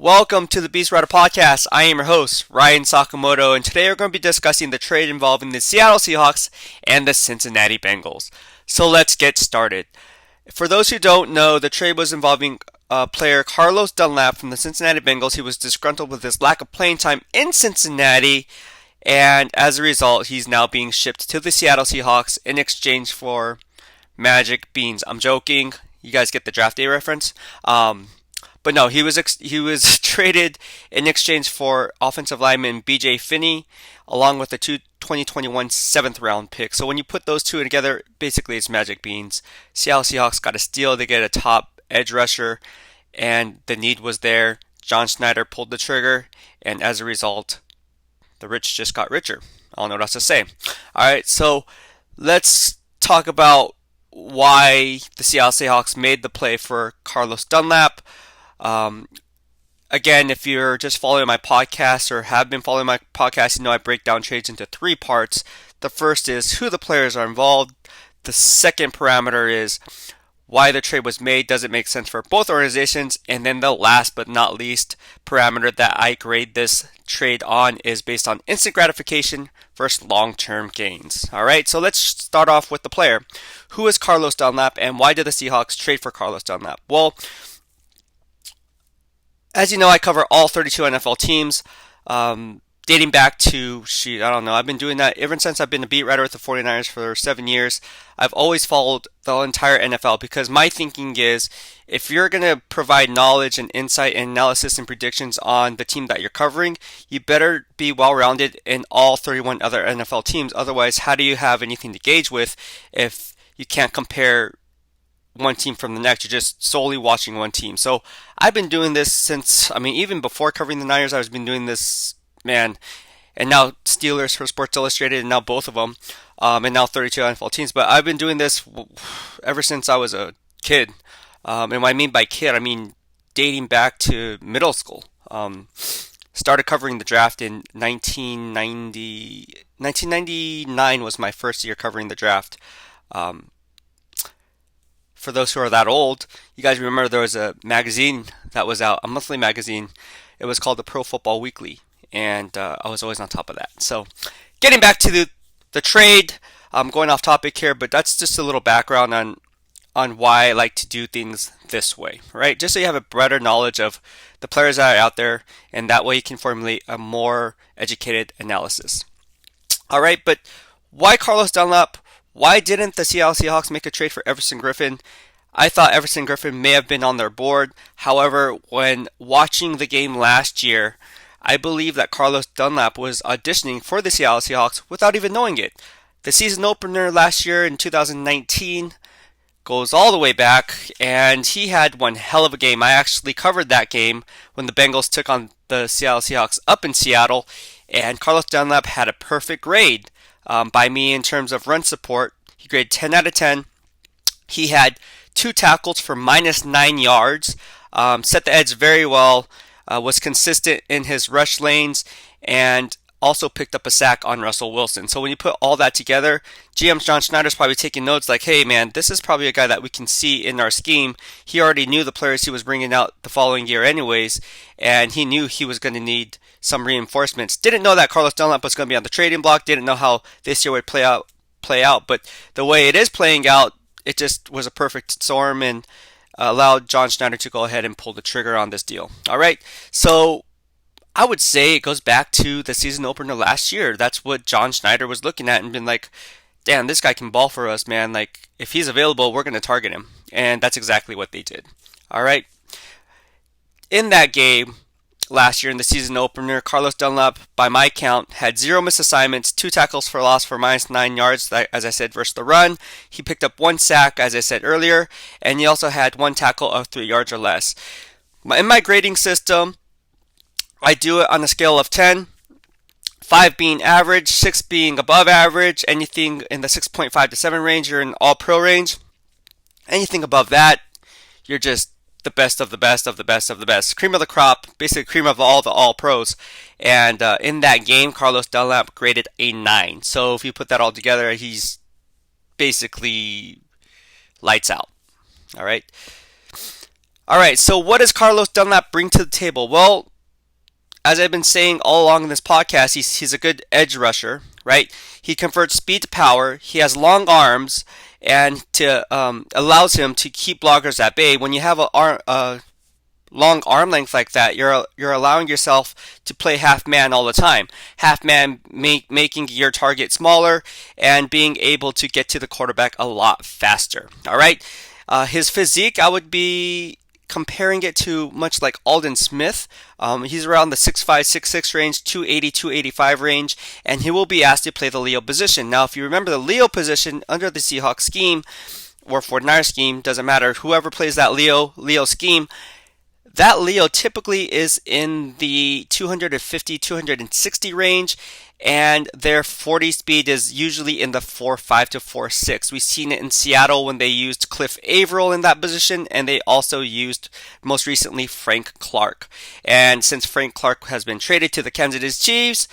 Welcome to the BEASTwriter podcast. I am your host, Ryan Sakamoto, and today we're going to be discussing the trade involving the Seattle Seahawks and the Cincinnati Bengals. So let's get started. For those who don't know, the trade was involving player Carlos Dunlap from the Cincinnati Bengals. He was disgruntled with his lack of playing time in Cincinnati, and as a result, he's now being shipped to the Seattle Seahawks in exchange for magic beans. I'm joking. You guys get the draft day reference. But no, he was traded in exchange for offensive lineman B.J. Finney, along with the 2021 seventh round pick. So when you put those two together, basically it's magic beans. Seattle Seahawks got a steal. They get a top edge rusher, and the need was there. John Schneider pulled the trigger, and as a result, the rich just got richer. I don't know what else to say. All right, so let's talk about why the Seattle Seahawks made the play for Carlos Dunlap. Again, if you're just following my podcast or have been following my podcast, you know I break down trades into three parts. The first is who the players are involved. The second parameter is why the trade was made. Does it make sense for both organizations? And then the last but not least parameter that I grade this trade on is based on instant gratification versus long-term gains. All right, so let's start off with the player. Who is Carlos Dunlap, and why did the Seahawks trade for Carlos Dunlap? Well, as you know, I cover all 32 NFL teams, dating back to, I've been doing that ever since I've been a beat writer with the 49ers for 7 years. I've always followed the entire NFL because my thinking is if you're going to provide knowledge and insight and analysis and predictions on the team that you're covering, you better be well-rounded in all 31 other NFL teams. Otherwise, how do you have anything to gauge with if you can't compare one team from the next? You're just solely watching one team. So I've been doing this since, even before covering the Niners, I've been doing this, and now Steelers for Sports Illustrated, and now both of them, and now 32 NFL teams. But I've been doing this ever since I was a kid. And what I mean by kid, I mean dating back to middle school. Started covering the draft in 1999 was my first year covering the draft. For those who are that old, you guys remember there was a magazine that was out, a monthly magazine. It was called the Pro Football Weekly, and I was always on top of that. So, getting back to the trade, I'm going off topic here, but that's just a little background on why I like to do things this way, right? Just so you have a better knowledge of the players that are out there, and that way you can formulate a more educated analysis. All right, but why Carlos Dunlap? Why didn't the Seattle Seahawks make a trade for Everson Griffen? I thought Everson Griffen may have been on their board. However, when watching the game last year, I believe that Carlos Dunlap was auditioning for the Seattle Seahawks without even knowing it. The season opener last year in 2019 goes all the way back, and he had one hell of a game. I actually covered that game when the Bengals took on the Seattle Seahawks up in Seattle, and Carlos Dunlap had a perfect grade. By me in terms of run support. He graded 10 out of 10. He had 2 tackles for -9 yards, set the edge very well, was consistent in his rush lanes, and also picked up a sack on Russell Wilson. So when you put all that together, GM John Schneider's probably taking notes like, hey man, this is probably a guy that we can see in our scheme. He already knew the players he was bringing out the following year anyways, and he knew he was going to need some reinforcements. Didn't know that Carlos Dunlap was going to be on the trading block. Didn't know how this year would play out. But the way it is playing out, it just was a perfect storm and allowed John Schneider to go ahead and pull the trigger on this deal. All right, so I would say it goes back to the season opener last year. That's what John Schneider was looking at and been like, damn, this guy can ball for us, man. Like, if he's available, we're going to target him. And that's exactly what they did. All right. In that game last year in the season opener, Carlos Dunlap, by my count, had 0 missed assignments, 2 tackles for loss for -9 yards, as I said, versus the run. He picked up 1 sack, as I said earlier, and he also had 1 tackle of 3 yards or less. In my grading system, I do it on a scale of 10, 5 being average, 6 being above average. Anything in the 6.5 to 7 range, you're in all pro range. Anything above that, you're just the best of the best of the best of the best. Cream of the crop, basically cream of all the all pros. And in that game, Carlos Dunlap graded a 9. So if you put that all together, he's basically lights out. All right. All right, so what does Carlos Dunlap bring to the table? Well, as I've been saying all along in this podcast, he's a good edge rusher, right? He converts speed to power. He has long arms, and allows him to keep blockers at bay. When you have a long arm length like that, you're allowing yourself to play half man all the time. Half man making your target smaller and being able to get to the quarterback a lot faster. All right, his physique, I would be comparing it to much like Aldon Smith. He's around the 6'5", 6'6" range, 280, 285 range, and he will be asked to play the Leo position. Now, if you remember the Leo position under the Seahawks scheme, or 49ers scheme, doesn't matter, whoever plays that Leo scheme, that Leo typically is in the 250, 260 range, and their 40 speed is usually in the 4.5 to 4.6. We've seen it in Seattle when they used Cliff Averill in that position, and they also used, most recently, Frank Clark. And since Frank Clark has been traded to the Kansas City Chiefs,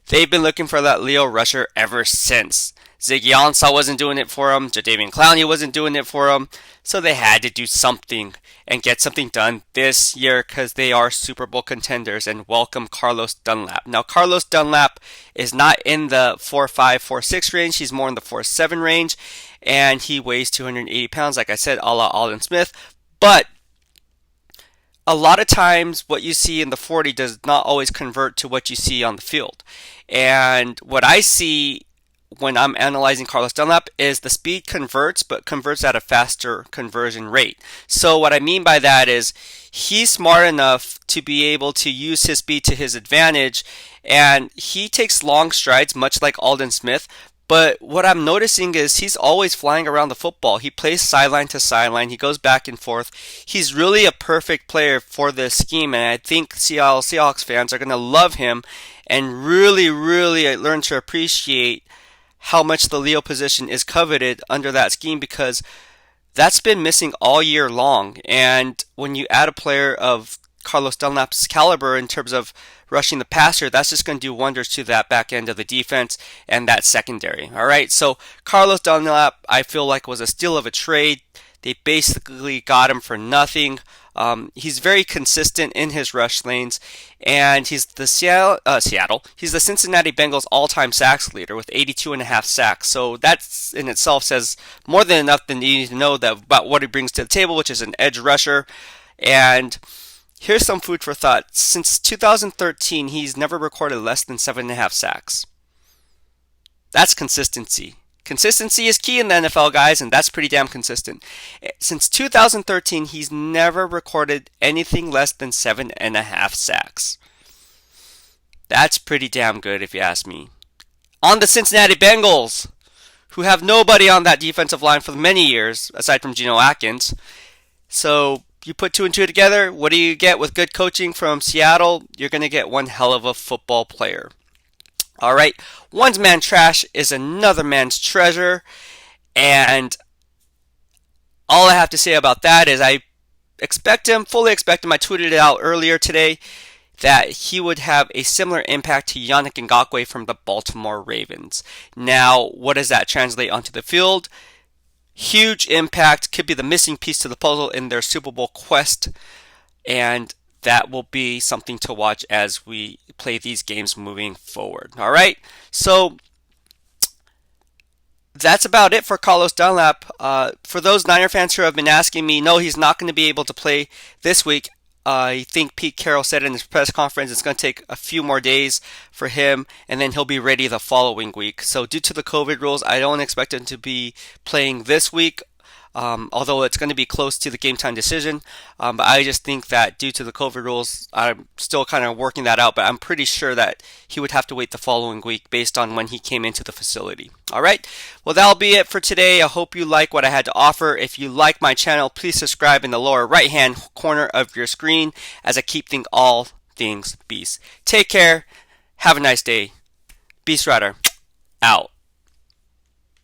they've been looking for that Leo rusher ever since. Ziggy Ansah wasn't doing it for him. Jadeveon Clowney wasn't doing it for him. So they had to do something and get something done this year because they are Super Bowl contenders, and welcome Carlos Dunlap. Now, Carlos Dunlap is not in the 4.5, 4.6 range. He's more in the 4.7 range, and he weighs 280 pounds, like I said, a la Aldon Smith. But a lot of times what you see in the 40 does not always convert to what you see on the field. And what I see when I'm analyzing Carlos Dunlap is the speed converts, but converts at a faster conversion rate. So what I mean by that is he's smart enough to be able to use his speed to his advantage, and he takes long strides, much like Aldon Smith. But what I'm noticing is he's always flying around the football. He plays sideline to sideline. He goes back and forth. He's really a perfect player for this scheme, and I think Seattle Seahawks fans are going to love him and really, really learn to appreciate how much the Leo position is coveted under that scheme, because that's been missing all year long. And when you add a player of Carlos Dunlap's caliber in terms of rushing the passer, that's just going to do wonders to that back end of the defense and that secondary. All right, so Carlos Dunlap, I feel like, was a steal of a trade. They basically got him for nothing. He's very consistent in his rush lanes, and he's the He's the Cincinnati Bengals all-time sacks leader with 82.5 sacks. So that in itself says more than enough that you need to know that about what he brings to the table, which is an edge rusher. And here's some food for thought. Since 2013, he's never recorded less than 7.5 sacks. That's consistency. Consistency is key in the NFL, guys, and that's pretty damn consistent. Since 2013, he's never recorded anything less than 7.5 sacks. That's pretty damn good, if you ask me. On the Cincinnati Bengals, who have nobody on that defensive line for many years, aside from Geno Atkins. So you put two and two together, what do you get with good coaching from Seattle? You're going to get one hell of a football player. All right, one man's trash is another man's treasure, and all I have to say about that is I fully expect him. I tweeted it out earlier today that he would have a similar impact to Yannick Ngakoue from the Baltimore Ravens. Now, what does that translate onto the field? Huge impact, could be the missing piece to the puzzle in their Super Bowl quest, and that will be something to watch as we play these games moving forward. All right, so that's about it for Carlos Dunlap. For those Niner fans who have been asking me, no, he's not going to be able to play this week. I think Pete Carroll said in his press conference it's going to take a few more days for him, and then he'll be ready the following week. So due to the COVID rules, I don't expect him to be playing this week. Although it's going to be close to the game time decision. But I just think that due to the COVID rules, I'm still kind of working that out, but I'm pretty sure that he would have to wait the following week based on when he came into the facility. All right, well, that'll be it for today. I hope you like what I had to offer. If you like my channel, please subscribe in the lower right-hand corner of your screen as I keep all things Beast. Take care. Have a nice day. BEASTwriter, out.